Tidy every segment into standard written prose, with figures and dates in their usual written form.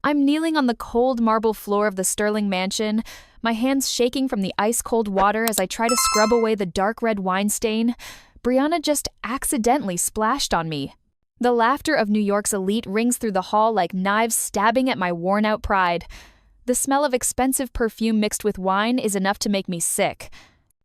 I'm kneeling on the cold marble floor of the Sterling mansion, my hands shaking from the ice-cold water as I try to scrub away the dark red wine stain. Brianna just accidentally splashed on me. The laughter of New York's elite rings through the hall like knives stabbing at my worn-out pride. The smell of expensive perfume mixed with wine is enough to make me sick.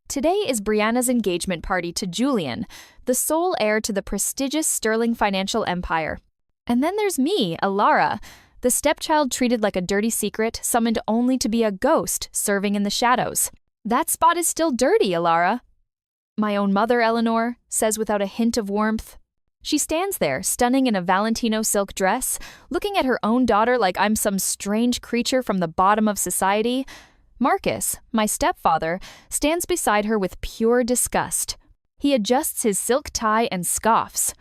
Today is Brianna's engagement party to Julian, the sole heir to the prestigious Sterling financial empire. And then there's me, Alara, the stepchild treated like a dirty secret, summoned only to be a ghost serving in the shadows. That spot is still dirty, Alara. My own mother, Eleanor, says without a hint of warmth. She stands there, stunning in a Valentino silk dress, looking at her own daughter like I'm some strange creature from the bottom of society. Marcus, my stepfather, stands beside her with pure disgust. He adjusts his silk tie and scoffs.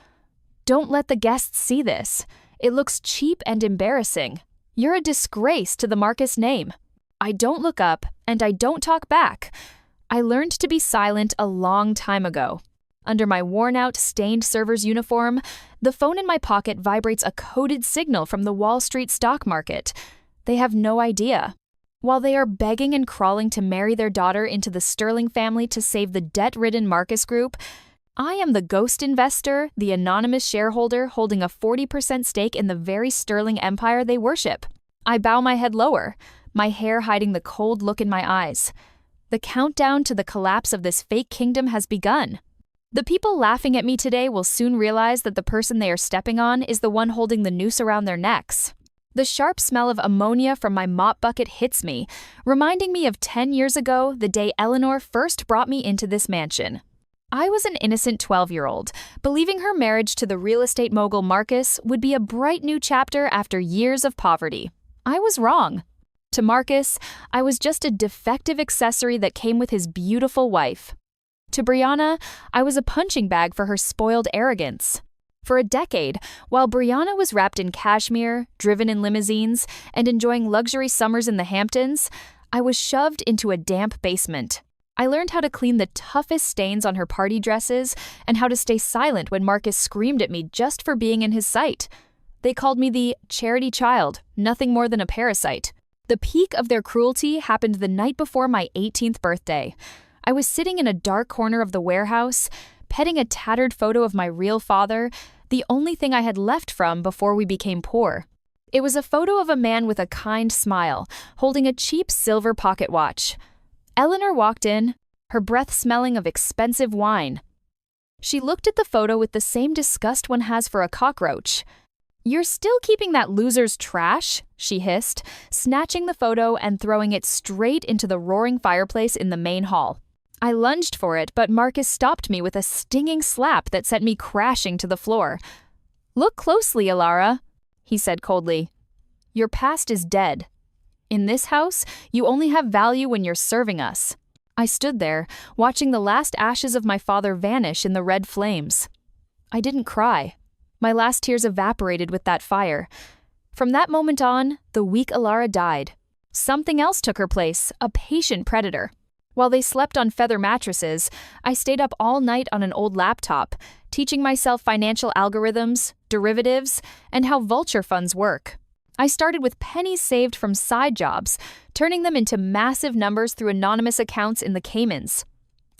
Don't let the guests see this. It looks cheap and embarrassing. You're a disgrace to the Marcus name. I don't look up, and I don't talk back. I learned to be silent a long time ago. Under my worn-out, stained server's uniform, the phone in my pocket vibrates a coded signal from the Wall Street stock market. They have no idea. While they are begging and crawling to marry their daughter into the Sterling family to save the debt-ridden Marcus Group, I am the ghost investor, the anonymous shareholder holding a 40% stake in the very Sterling empire they worship. I bow my head lower, my hair hiding the cold look in my eyes. The countdown to the collapse of this fake kingdom has begun. The people laughing at me today will soon realize that the person they are stepping on is the one holding the noose around their necks. The sharp smell of ammonia from my mop bucket hits me, reminding me of 10 years ago, the day Eleanor first brought me into this mansion. I was an innocent 12-year-old, believing her marriage to the real estate mogul Marcus would be a bright new chapter after years of poverty. I was wrong. To Marcus, I was just a defective accessory that came with his beautiful wife. To Brianna, I was a punching bag for her spoiled arrogance. For a decade, while Brianna was wrapped in cashmere, driven in limousines, and enjoying luxury summers in the Hamptons, I was shoved into a damp basement. I learned how to clean the toughest stains on her party dresses and how to stay silent when Marcus screamed at me just for being in his sight. They called me the charity child, nothing more than a parasite. The peak of their cruelty happened the night before my 18th birthday. I was sitting in a dark corner of the warehouse, petting a tattered photo of my real father, the only thing I had left from before we became poor. It was a photo of a man with a kind smile, holding a cheap silver pocket watch. Eleanor walked in, her breath smelling of expensive wine. She looked at the photo with the same disgust one has for a cockroach. "You're still keeping that loser's trash?" she hissed, snatching the photo and throwing it straight into the roaring fireplace in the main hall. I lunged for it, but Marcus stopped me with a stinging slap that sent me crashing to the floor. "Look closely, Alara," he said coldly. "Your past is dead. In this house, you only have value when you're serving us." I stood there, watching the last ashes of my father vanish in the red flames. I didn't cry. My last tears evaporated with that fire. From that moment on, the weak Alara died. Something else took her place, a patient predator. While they slept on feather mattresses, I stayed up all night on an old laptop, teaching myself financial algorithms, derivatives, and how vulture funds work. I started with pennies saved from side jobs, turning them into massive numbers through anonymous accounts in the Caymans.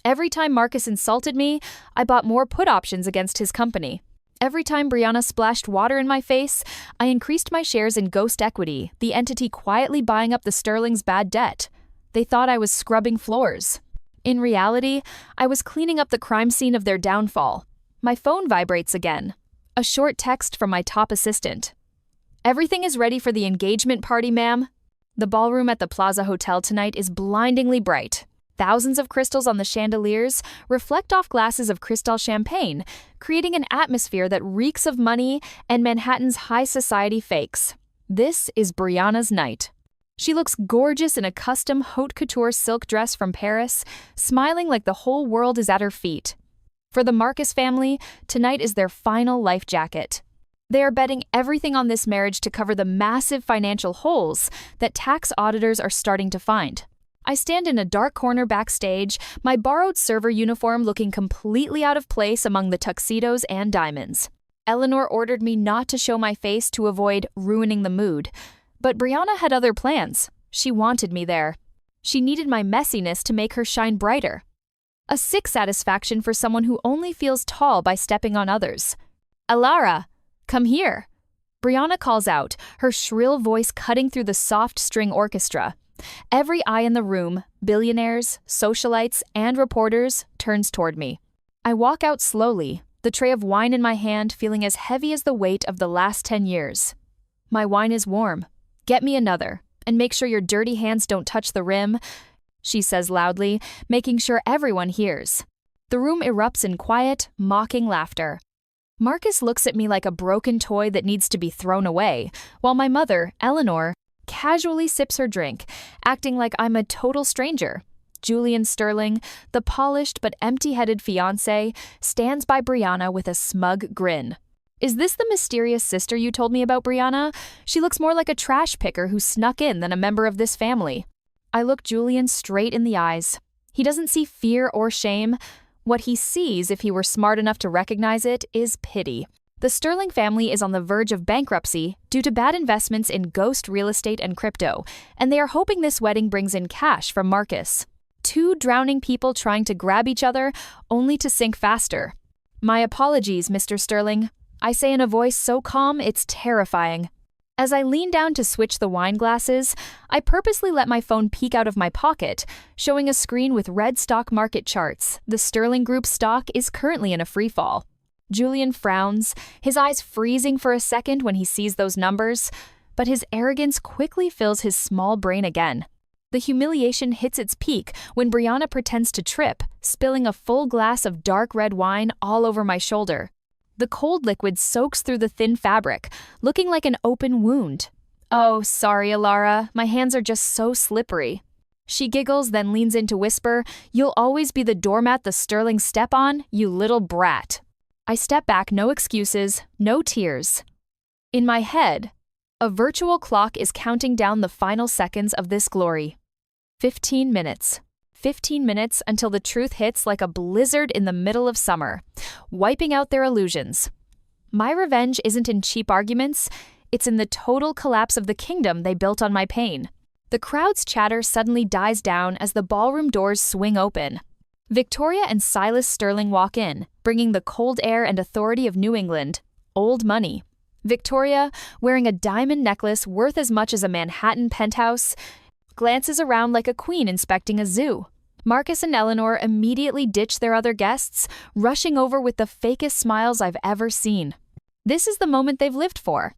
Every time Marcus insulted me, I bought more put options against his company. Every time Brianna splashed water in my face, I increased my shares in Ghost Equity, the entity quietly buying up the Sterling's bad debt. They thought I was scrubbing floors. In reality, I was cleaning up the crime scene of their downfall. My phone vibrates again. A short text from my top assistant. "Everything is ready for the engagement party, ma'am." The ballroom at the Plaza Hotel tonight is blindingly bright. Thousands of crystals on the chandeliers reflect off glasses of Cristal champagne, creating an atmosphere that reeks of money and Manhattan's high society fakes. This is Brianna's night. She looks gorgeous in a custom haute couture silk dress from Paris, smiling like the whole world is at her feet. For the Marcus family, tonight is their final life jacket. They are betting everything on this marriage to cover the massive financial holes that tax auditors are starting to find. I stand in a dark corner backstage, my borrowed server uniform looking completely out of place among the tuxedos and diamonds. Eleanor ordered me not to show my face to avoid ruining the mood, But Brianna had other plans. She wanted me there. She needed my messiness to make her shine brighter. A sick satisfaction for someone who only feels tall by stepping on others. "Alara, come here." Brianna calls out, her shrill voice cutting through the soft string orchestra. Every eye in the room, billionaires, socialites, and reporters, turns toward me. I walk out slowly, the tray of wine in my hand feeling as heavy as the weight of the last 10 years. "My wine is warm. Get me another, and make sure your dirty hands don't touch the rim," she says loudly, making sure everyone hears. The room erupts in quiet, mocking laughter. Marcus looks at me like a broken toy that needs to be thrown away, while my mother, Eleanor, casually sips her drink, acting like I'm a total stranger. Julian Sterling, the polished but empty-headed fiancé, stands by Brianna with a smug grin. "Is this the mysterious sister you told me about, Brianna? She looks more like a trash picker who snuck in than a member of this family." I look Julian straight in the eyes. He doesn't see fear or shame. What he sees, if he were smart enough to recognize it, is pity. The Sterling family is on the verge of bankruptcy due to bad investments in ghost real estate and crypto, and they are hoping this wedding brings in cash from Marcus. Two drowning people trying to grab each other, only to sink faster. "My apologies, Mr. Sterling," I say in a voice so calm it's terrifying. As I lean down to switch the wine glasses, I purposely let my phone peek out of my pocket, showing a screen with red stock market charts. The Sterling Group stock is currently in a freefall. Julian frowns, his eyes freezing for a second when he sees those numbers, but his arrogance quickly fills his small brain again. The humiliation hits its peak when Brianna pretends to trip, spilling a full glass of dark red wine all over my shoulder. The cold liquid soaks through the thin fabric, looking like an open wound. "Oh, sorry, Alara, my hands are just so slippery." She giggles, then leans in to whisper, "You'll always be the doormat the Sterlings step on, you little brat." I step back, no excuses, no tears. In my head, a virtual clock is counting down the final seconds of this glory. 15 minutes. 15 minutes until the truth hits like a blizzard in the middle of summer, wiping out their illusions. My revenge isn't in cheap arguments, it's in the total collapse of the kingdom they built on my pain. The crowd's chatter suddenly dies down as the ballroom doors swing open. Victoria and Silas Sterling walk in, bringing the cold air and authority of New England. Old money. Victoria, wearing a diamond necklace worth as much as a Manhattan penthouse, glances around like a queen inspecting a zoo. Marcus and Eleanor immediately ditch their other guests, rushing over with the fakest smiles I've ever seen. This is the moment they've lived for.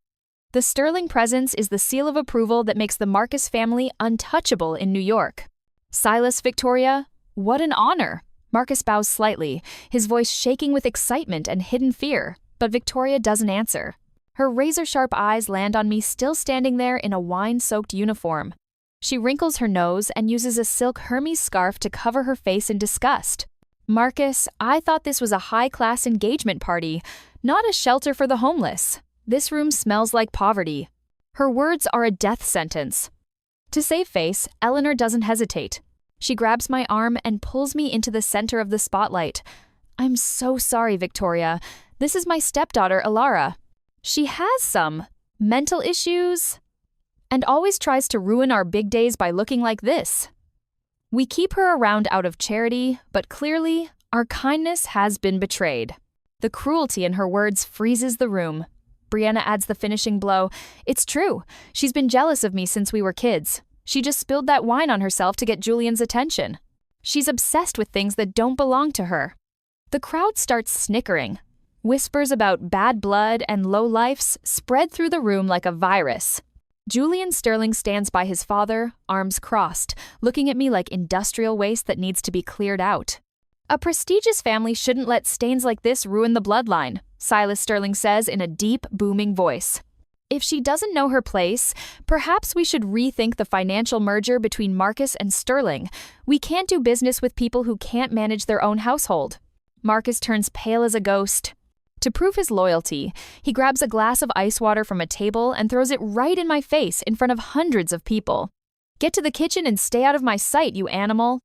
The Sterling presence is the seal of approval that makes the Marcus family untouchable in New York. Silas, Victoria, what an honor. Marcus bows slightly, his voice shaking with excitement and hidden fear, but Victoria doesn't answer. Her razor-sharp eyes land on me still standing there in a wine-soaked uniform. She wrinkles her nose and uses a silk Hermes scarf to cover her face in disgust. "Marcus, I thought this was a high-class engagement party, not a shelter for the homeless. This room smells like poverty." Her words are a death sentence. To save face, Eleanor doesn't hesitate. She grabs my arm and pulls me into the center of the spotlight. "I'm so sorry, Victoria. This is my stepdaughter, Alara. She has some mental issues and always tries to ruin our big days by looking like this." We keep her around out of charity, but clearly, our kindness has been betrayed. The cruelty in her words freezes the room. Brianna adds the finishing blow. "It's true. She's been jealous of me since we were kids. She just spilled that wine on herself to get Julian's attention. She's obsessed with things that don't belong to her." The crowd starts snickering. Whispers about bad blood and low lifes spread through the room like a virus. Julian Sterling stands by his father, arms crossed, looking at me like industrial waste that needs to be cleared out. "A prestigious family shouldn't let stains like this ruin the bloodline," Silas Sterling says in a deep, booming voice. "If she doesn't know her place, perhaps we should rethink the financial merger between Marcus and Sterling. We can't do business with people who can't manage their own household." Marcus turns pale as a ghost. To prove his loyalty, he grabs a glass of ice water from a table and throws it right in my face in front of hundreds of people. "Get to the kitchen and stay out of my sight, you animal."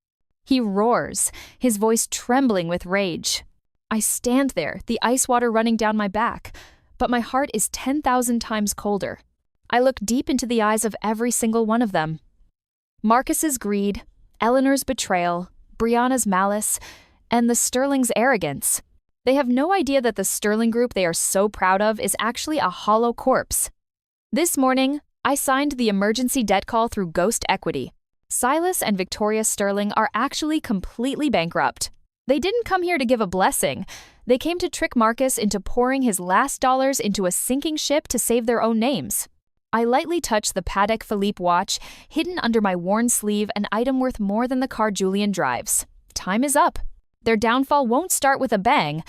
He roars, his voice trembling with rage. I stand there, the ice water running down my back, but my heart is 10,000 times colder. I look deep into the eyes of every single one of them. Marcus's greed, Eleanor's betrayal, Brianna's malice, and the Sterling's arrogance. They have no idea that the Sterling group they are so proud of is actually a hollow corpse. This morning, I signed the emergency debt call through Ghost Equity. Silas and Victoria Sterling are actually completely bankrupt. They didn't come here to give a blessing. They came to trick Marcus into pouring his last dollars into a sinking ship to save their own names. I lightly touch the Patek Philippe watch, hidden under my worn sleeve, an item worth more than the car Julian drives. Time is up. Their downfall won't start with a bang,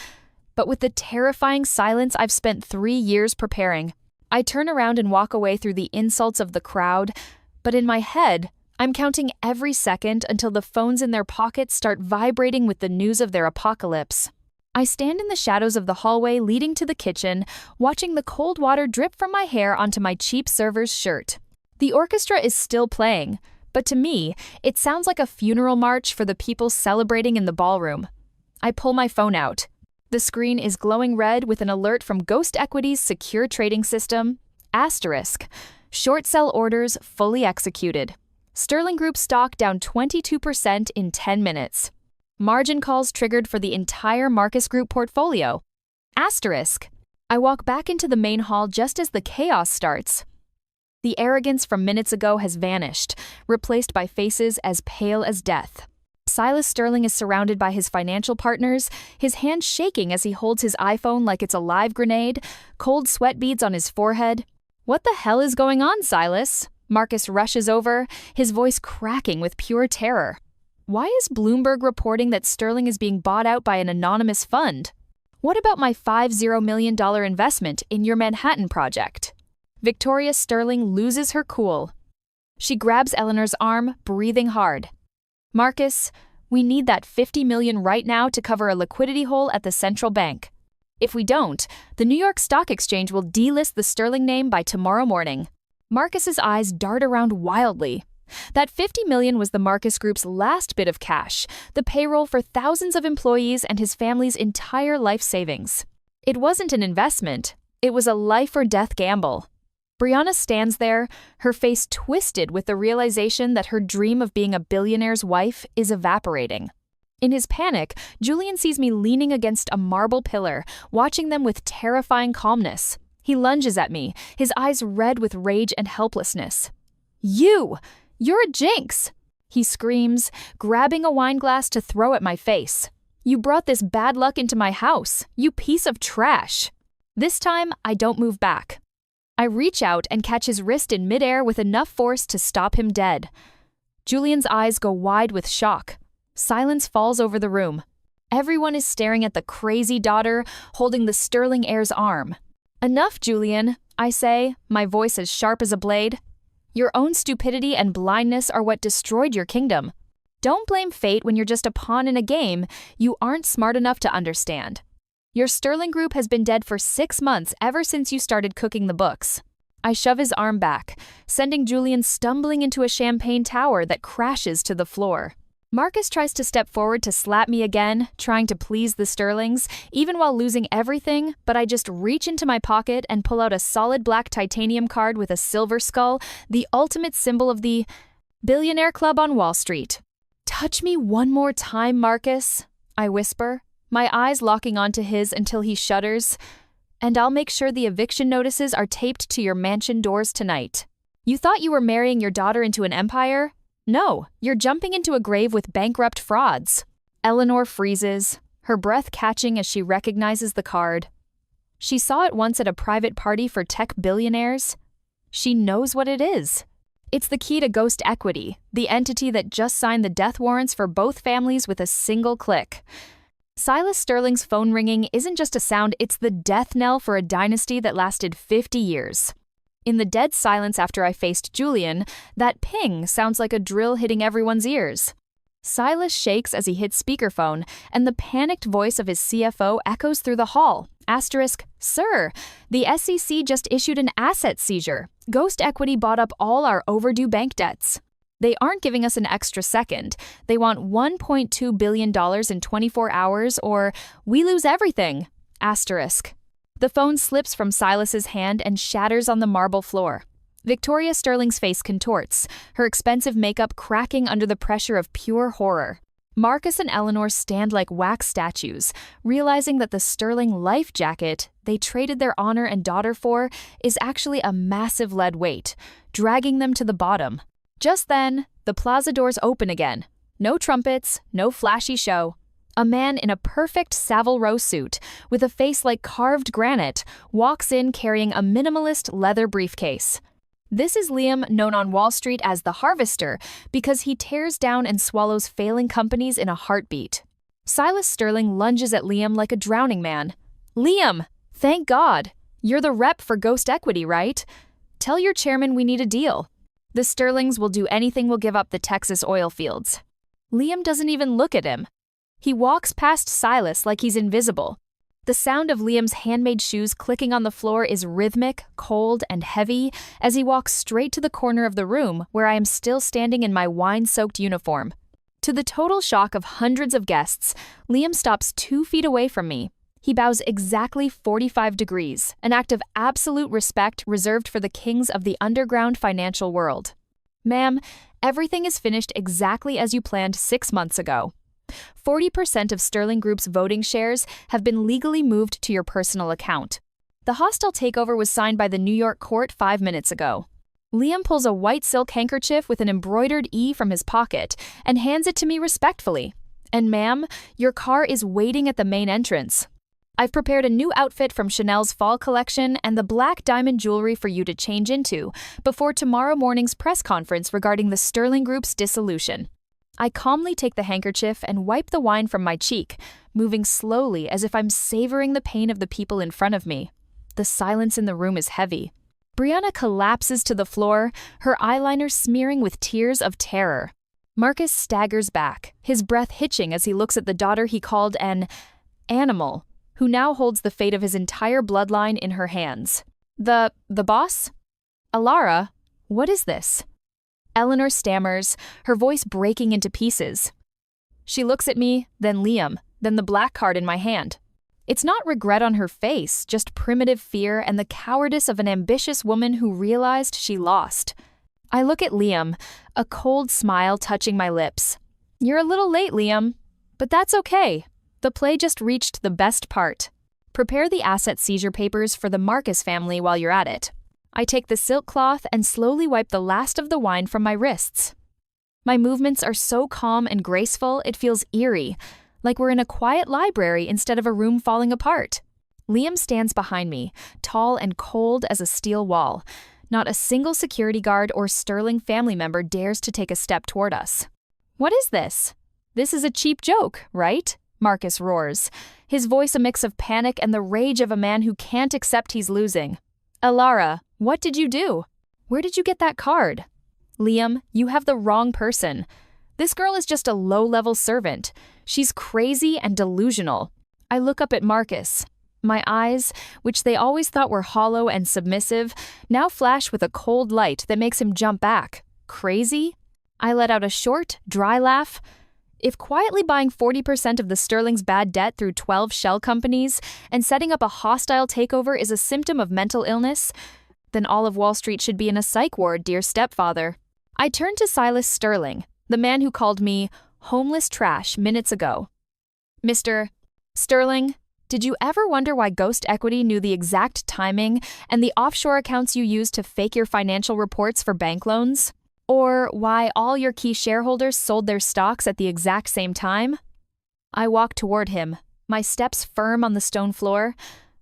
but with the terrifying silence I've spent 3 years preparing. I turn around and walk away through the insults of the crowd, but in my head, I'm counting every second until the phones in their pockets start vibrating with the news of their apocalypse. I stand in the shadows of the hallway leading to the kitchen, watching the cold water drip from my hair onto my cheap server's shirt. The orchestra is still playing, but to me, it sounds like a funeral march for the people celebrating in the ballroom. I pull my phone out. The screen is glowing red with an alert from Ghost Equity's secure trading system, *, short sell orders fully executed. Sterling Group stock down 22% in 10 minutes. Margin calls triggered for the entire Marcus Group portfolio. *. I walk back into the main hall just as the chaos starts. The arrogance from minutes ago has vanished, replaced by faces as pale as death. Silas Sterling is surrounded by his financial partners, his hand shaking as he holds his iPhone like it's a live grenade, cold sweat beads on his forehead. "What the hell is going on, Silas?" Marcus rushes over, his voice cracking with pure terror. Why is Bloomberg reporting that Sterling is being bought out by an anonymous fund? What about my $50 million investment in your Manhattan project? Victoria Sterling loses her cool. She grabs Eleanor's arm, breathing hard. "Marcus, we need that $50 million right now to cover a liquidity hole at the central bank. If we don't, the New York Stock Exchange will delist the Sterling name by tomorrow morning." Marcus's eyes dart around wildly. That $50 million was the Marcus Group's last bit of cash, the payroll for thousands of employees and his family's entire life savings. It wasn't an investment, it was a life-or-death gamble. Brianna stands there, her face twisted with the realization that her dream of being a billionaire's wife is evaporating. In his panic, Julian sees me leaning against a marble pillar, watching them with terrifying calmness. He lunges at me, his eyes red with rage and helplessness. You're a jinx!" he screams, grabbing a wine glass to throw at my face. "You brought this bad luck into my house, you piece of trash." This time, I don't move back. I reach out and catch his wrist in midair with enough force to stop him dead. Julian's eyes go wide with shock. Silence falls over the room. Everyone is staring at the crazy daughter holding the Sterling heir's arm. "Enough, Julian," I say, my voice as sharp as a blade. "Your own stupidity and blindness are what destroyed your kingdom. Don't blame fate when you're just a pawn in a game you aren't smart enough to understand. Your Sterling Group has been dead for 6 months ever since you started cooking the books." I shove his arm back, sending Julian stumbling into a champagne tower that crashes to the floor. Marcus tries to step forward to slap me again, trying to please the Sterlings, even while losing everything, but I just reach into my pocket and pull out a solid black titanium card with a silver skull, the ultimate symbol of the Billionaire Club on Wall Street. "Touch me one more time, Marcus," I whisper, my eyes locking onto his until he shudders, "and I'll make sure the eviction notices are taped to your mansion doors tonight. You thought you were marrying your daughter into an empire? No, you're jumping into a grave with bankrupt frauds." Eleanor freezes, her breath catching as she recognizes the card. She saw it once at a private party for tech billionaires. She knows what it is. It's the key to Ghost Equity, the entity that just signed the death warrants for both families with a single click. Silas Sterling's phone ringing isn't just a sound, it's the death knell for a dynasty that lasted 50 years. In the dead silence after I faced Julian, that ping sounds like a drill hitting everyone's ears. Silas shakes as he hits speakerphone, and the panicked voice of his CFO echoes through the hall. "Sir, the SEC just issued an asset seizure. Ghost Equity bought up all our overdue bank debts. They aren't giving us an extra second. They want $1.2 billion in 24 hours, or we lose everything. The phone slips from Silas's hand and shatters on the marble floor. Victoria Sterling's face contorts, her expensive makeup cracking under the pressure of pure horror. Marcus and Eleanor stand like wax statues, realizing that the Sterling life jacket they traded their honor and daughter for is actually a massive lead weight, dragging them to the bottom. Just then, the plaza doors open again. No trumpets, no flashy show. A man in a perfect Savile Row suit, with a face like carved granite, walks in carrying a minimalist leather briefcase. This is Liam, known on Wall Street as the Harvester, because he tears down and swallows failing companies in a heartbeat. Silas Sterling lunges at Liam like a drowning man. "Liam! Thank God! You're the rep for Ghost Equity, right? Tell your chairman we need a deal. The Sterlings will do anything we'll give up the Texas oil fields." Liam doesn't even look at him. He walks past Silas like he's invisible. The sound of Liam's handmade shoes clicking on the floor is rhythmic, cold, and heavy as he walks straight to the corner of the room where I am still standing in my wine-soaked uniform. To the total shock of hundreds of guests, Liam stops 2 feet away from me. He bows exactly 45 degrees, an act of absolute respect reserved for the kings of the underground financial world. "Ma'am, everything is finished exactly as you planned 6 months ago. 40% of Sterling Group's voting shares have been legally moved to your personal account. The hostile takeover was signed by the New York court 5 minutes ago." Liam pulls a white silk handkerchief with an embroidered E from his pocket and hands it to me respectfully. "And ma'am, your car is waiting at the main entrance. I've prepared a new outfit from Chanel's fall collection and the black diamond jewelry for you to change into before tomorrow morning's press conference regarding the Sterling Group's dissolution." I calmly take the handkerchief and wipe the wine from my cheek, moving slowly as if I'm savoring the pain of the people in front of me. The silence in the room is heavy. Brianna collapses to the floor, her eyeliner smearing with tears of terror. Marcus staggers back, his breath hitching as he looks at the daughter he called an animal, who now holds the fate of his entire bloodline in her hands. The boss? Alara, what is this?" Eleanor stammers, her voice breaking into pieces. She looks at me, then Liam, then the black card in my hand. It's not regret on her face, just primitive fear and the cowardice of an ambitious woman who realized she lost. I look at Liam, a cold smile touching my lips. "You're a little late, Liam, but that's okay. The play just reached the best part. Prepare the asset seizure papers for the Marcus family while you're at it." I take the silk cloth and slowly wipe the last of the wine from my wrists. My movements are so calm and graceful it feels eerie, like we're in a quiet library instead of a room falling apart. Liam stands behind me, tall and cold as a steel wall. Not a single security guard or Sterling family member dares to take a step toward us. "What is this? This is a cheap joke, right?" Marcus roars, his voice a mix of panic and the rage of a man who can't accept he's losing. "Alara, what did you do? Where did you get that card?" "Liam, you have the wrong person. This girl is just a low-level servant. She's crazy and delusional." I look up at Marcus. My eyes, which they always thought were hollow and submissive, now flash with a cold light that makes him jump back. "Crazy?" I let out a short, dry laugh. If quietly buying 40% of the Sterling's bad debt through 12 shell companies and setting up a hostile takeover is a symptom of mental illness, then all of Wall Street should be in a psych ward, dear stepfather. I turned to Silas Sterling, the man who called me homeless trash minutes ago. "Mr. Sterling, did you ever wonder why Ghost Equity knew the exact timing and the offshore accounts you used to fake your financial reports for bank loans? Or why all your key shareholders sold their stocks at the exact same time?" I walk toward him, my steps firm on the stone floor.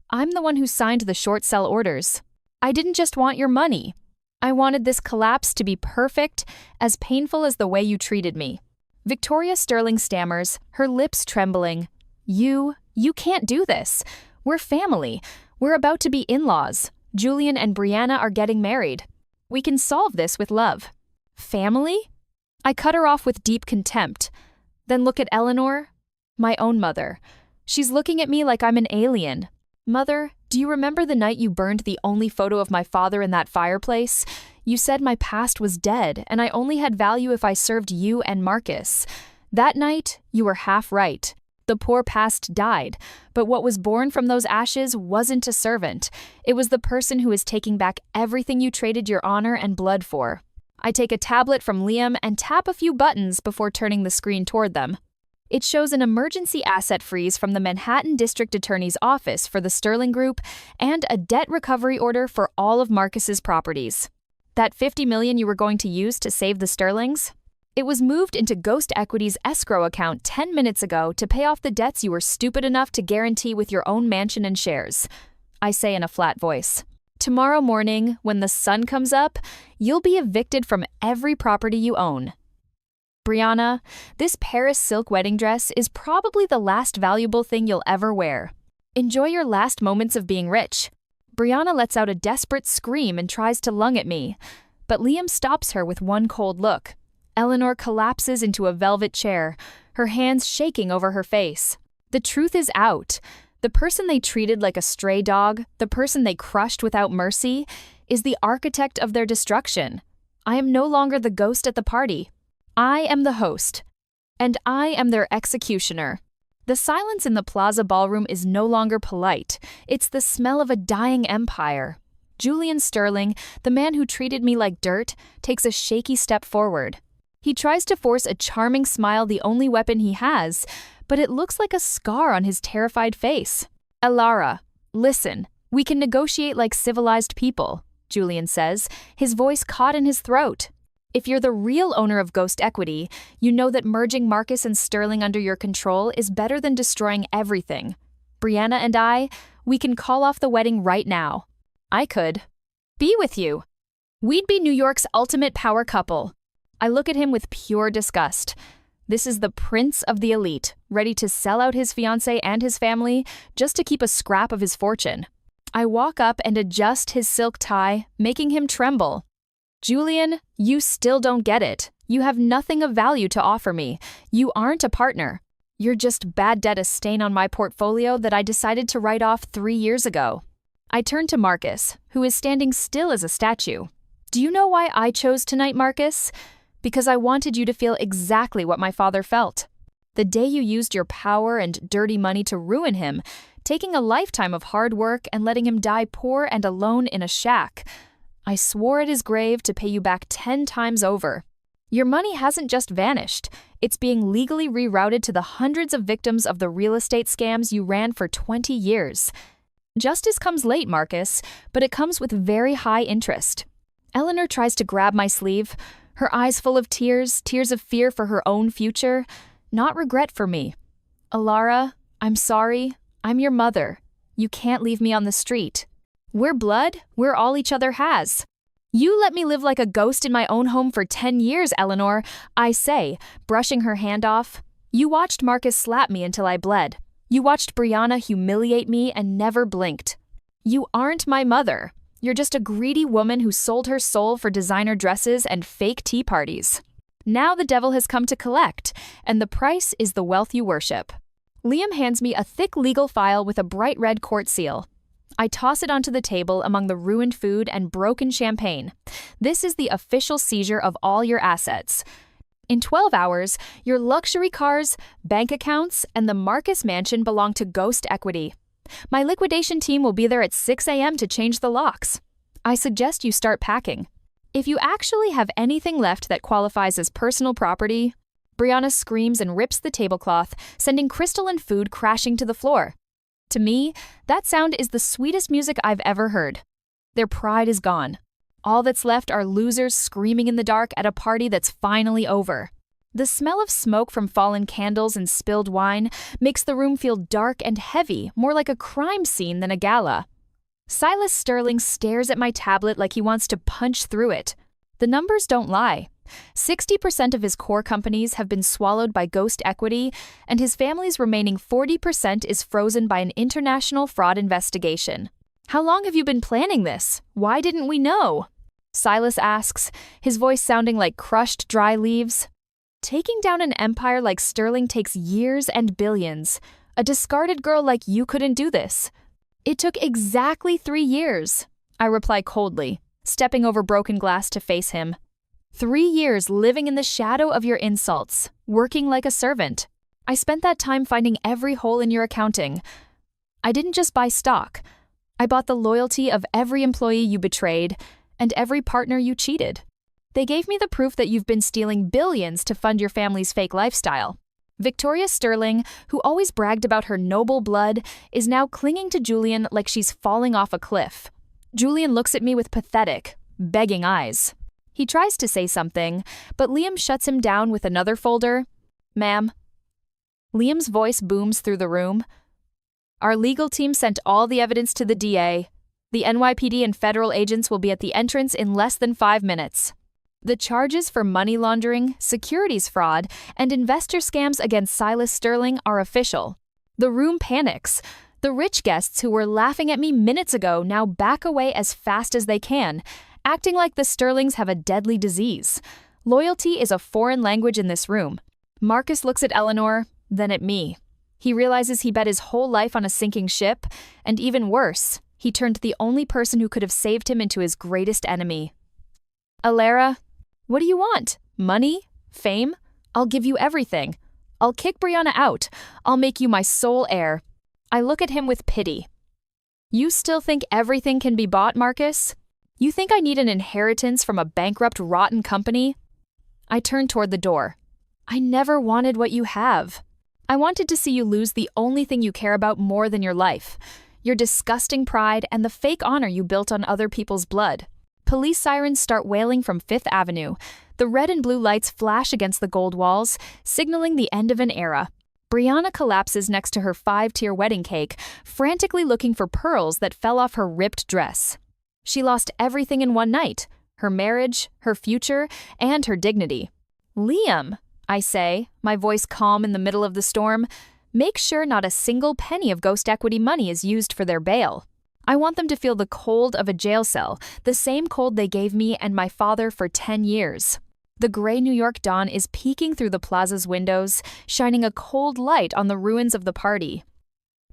I'm the one who signed the short sell orders. I didn't just want your money. I wanted this collapse to be perfect, as painful as the way you treated me. Victoria Sterling stammers, her lips trembling. You can't do this. We're family. We're about to be in-laws. Julian and Brianna are getting married. We can solve this with love." "Family?" I cut her off with deep contempt. Then look at Eleanor, my own mother. She's looking at me like I'm an alien. "Mother, do you remember the night you burned the only photo of my father in that fireplace? You said my past was dead, and I only had value if I served you and Marcus. That night, you were half right. The poor past died, but what was born from those ashes wasn't a servant. It was the person who is taking back everything you traded your honor and blood for. I take a tablet from Liam and tap a few buttons before turning the screen toward them. It shows an emergency asset freeze from the Manhattan District Attorney's Office for the Sterling Group and a debt recovery order for all of Marcus's properties. That $50 million you were going to use to save the Sterlings? It was moved into Ghost Equity's escrow account 10 minutes ago to pay off the debts you were stupid enough to guarantee with your own mansion and shares. I say in a flat voice. Tomorrow morning, when the sun comes up, you'll be evicted from every property you own. Brianna, this Paris silk wedding dress is probably the last valuable thing you'll ever wear. Enjoy your last moments of being rich. Brianna lets out a desperate scream and tries to lung at me, but Liam stops her with one cold look. Eleanor collapses into a velvet chair, her hands shaking over her face. The truth is out. The person they treated like a stray dog, the person they crushed without mercy, is the architect of their destruction. I am no longer the ghost at the party. I am the host, and I am their executioner. The silence in the Plaza Ballroom is no longer polite. It's the smell of a dying empire. Julian Sterling, the man who treated me like dirt, takes a shaky step forward. He tries to force a charming smile, the only weapon he has, but it looks like a scar on his terrified face. Elara, listen, we can negotiate like civilized people, Julian says, his voice caught in his throat. If you're the real owner of Ghost Equity, you know that merging Marcus and Sterling under your control is better than destroying everything. Brianna and we can call off the wedding right now. I could be with you. We'd be New York's ultimate power couple. I look at him with pure disgust. This is the prince of the elite, ready to sell out his fiancée and his family just to keep a scrap of his fortune. I walk up and adjust his silk tie, making him tremble. Julian, you still don't get it. You have nothing of value to offer me. You aren't a partner. You're just bad debt, a stain on my portfolio that I decided to write off 3 years ago. I turn to Marcus, who is standing still as a statue. Do you know why I chose tonight, Marcus? Because I wanted you to feel exactly what my father felt. The day you used your power and dirty money to ruin him, taking a lifetime of hard work and letting him die poor and alone in a shack. I swore at his grave to pay you back 10 times over. Your money hasn't just vanished. It's being legally rerouted to the hundreds of victims of the real estate scams you ran for 20 years. Justice comes late, Marcus, but it comes with very high interest. Eleanor tries to grab my sleeve, her eyes full of tears, tears of fear for her own future, not regret for me. Elara, I'm sorry. I'm your mother. You can't leave me on the street. We're blood. We're all each other has. You let me live like a ghost in my own home for 10 years, Eleanor, I say, brushing her hand off. You watched Marcus slap me until I bled. You watched Brianna humiliate me and never blinked. You aren't my mother. You're just a greedy woman who sold her soul for designer dresses and fake tea parties. Now the devil has come to collect, and the price is the wealth you worship. Liam hands me a thick legal file with a bright red court seal. I toss it onto the table among the ruined food and broken champagne. This is the official seizure of all your assets. In 12 hours, your luxury cars, bank accounts, and the Marcus mansion belong to Ghost Equity. My liquidation team will be there at 6 a.m. to change the locks. I suggest you start packing. If you actually have anything left that qualifies as personal property... Brianna screams and rips the tablecloth, sending crystal and food crashing to the floor. To me, that sound is the sweetest music I've ever heard. Their pride is gone. All that's left are losers screaming in the dark at a party that's finally over. The smell of smoke from fallen candles and spilled wine makes the room feel dark and heavy, more like a crime scene than a gala. Silas Sterling stares at my tablet like he wants to punch through it. The numbers don't lie. 60% of his core companies have been swallowed by Ghost Equity, and his family's remaining 40% is frozen by an international fraud investigation. How long have you been planning this? Why didn't we know? Silas asks, his voice sounding like crushed dry leaves. Taking down an empire like Sterling takes years and billions. A discarded girl like you couldn't do this. It took exactly 3 years, I reply coldly, stepping over broken glass to face him. 3 years living in the shadow of your insults, working like a servant. I spent that time finding every hole in your accounting. I didn't just buy stock. I bought the loyalty of every employee you betrayed and every partner you cheated. They gave me the proof that you've been stealing billions to fund your family's fake lifestyle. Victoria Sterling, who always bragged about her noble blood, is now clinging to Julian like she's falling off a cliff. Julian looks at me with pathetic, begging eyes. He tries to say something, but Liam shuts him down with another folder. Ma'am. Liam's voice booms through the room. Our legal team sent all the evidence to the DA. The NYPD and federal agents will be at the entrance in less than 5 minutes. The charges for money laundering, securities fraud, and investor scams against Silas Sterling are official. The room panics. The rich guests who were laughing at me minutes ago now back away as fast as they can, acting like the Sterlings have a deadly disease. Loyalty is a foreign language in this room. Marcus looks at Eleanor, then at me. He realizes he bet his whole life on a sinking ship, and even worse, he turned the only person who could have saved him into his greatest enemy. Alara, what do you want? Money? Fame? I'll give you everything. I'll kick Brianna out. I'll make you my sole heir. I look at him with pity. You still think everything can be bought, Marcus? You think I need an inheritance from a bankrupt, rotten company? I turn toward the door. I never wanted what you have. I wanted to see you lose the only thing you care about more than your life, your disgusting pride and the fake honor you built on other people's blood. Police sirens start wailing from Fifth Avenue. The red and blue lights flash against the gold walls, signaling the end of an era. Brianna collapses next to her 5-tier wedding cake, frantically looking for pearls that fell off her ripped dress. She lost everything in one night, her marriage, her future, and her dignity. Liam, I say, my voice calm in the middle of the storm, make sure not a single penny of Ghost Equity money is used for their bail. I want them to feel the cold of a jail cell, the same cold they gave me and my father for 10 years. The gray New York dawn is peeking through the plaza's windows, shining a cold light on the ruins of the party.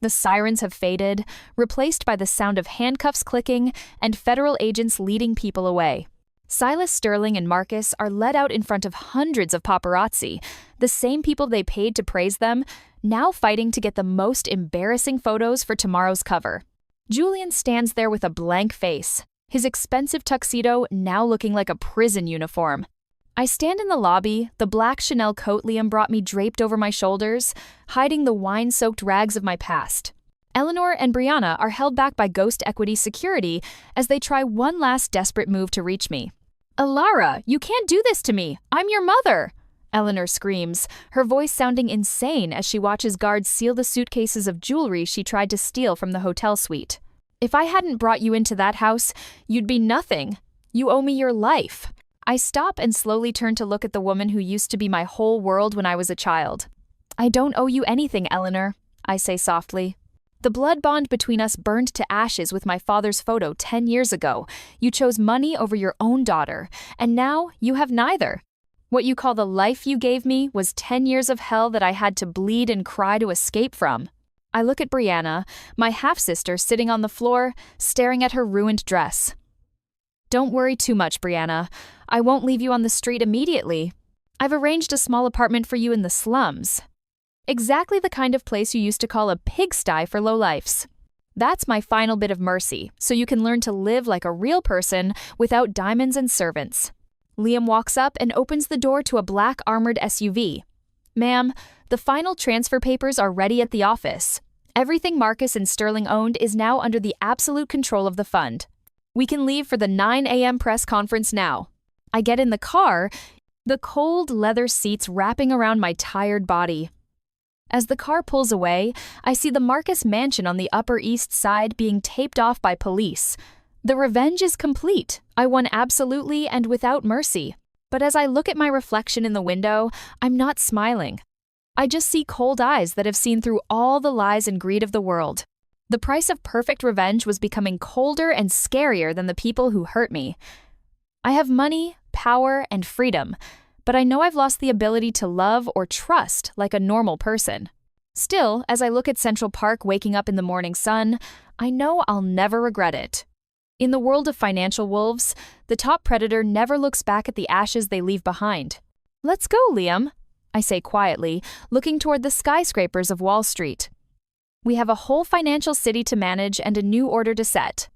The sirens have faded, replaced by the sound of handcuffs clicking and federal agents leading people away. Silas Sterling and Marcus are led out in front of hundreds of paparazzi, the same people they paid to praise them, now fighting to get the most embarrassing photos for tomorrow's cover. Julian stands there with a blank face, his expensive tuxedo now looking like a prison uniform. I stand in the lobby, the black Chanel coat Liam brought me draped over my shoulders, hiding the wine-soaked rags of my past. Eleanor and Brianna are held back by Ghost Equity security as they try one last desperate move to reach me. Alara, you can't do this to me! I'm your mother! Eleanor screams, her voice sounding insane as she watches guards seal the suitcases of jewelry she tried to steal from the hotel suite. If I hadn't brought you into that house, you'd be nothing. You owe me your life. I stop and slowly turn to look at the woman who used to be my whole world when I was a child. I don't owe you anything, Eleanor, I say softly. The blood bond between us burned to ashes with my father's photo 10 years ago. You chose money over your own daughter, and now you have neither. What you call the life you gave me was 10 years of hell that I had to bleed and cry to escape from. I look at Brianna, my half-sister sitting on the floor, staring at her ruined dress. Don't worry too much, Brianna. I won't leave you on the street immediately. I've arranged a small apartment for you in the slums. Exactly the kind of place you used to call a pigsty for lowlifes. That's my final bit of mercy, so you can learn to live like a real person without diamonds and servants. Liam walks up and opens the door to a black armored SUV. Ma'am, the final transfer papers are ready at the office. Everything Marcus and Sterling owned is now under the absolute control of the fund. We can leave for the 9 a.m. press conference now. I get in the car, the cold leather seats wrapping around my tired body. As the car pulls away, I see the Marcus mansion on the Upper East Side being taped off by police. The revenge is complete. I won absolutely and without mercy. But as I look at my reflection in the window, I'm not smiling. I just see cold eyes that have seen through all the lies and greed of the world. The price of perfect revenge was becoming colder and scarier than the people who hurt me. I have money, power, and freedom, but I know I've lost the ability to love or trust like a normal person. Still, as I look at Central Park waking up in the morning sun, I know I'll never regret it. In the world of financial wolves, the top predator never looks back at the ashes they leave behind. Let's go, Liam. I say quietly, looking toward the skyscrapers of Wall Street. We have a whole financial city to manage and a new order to set.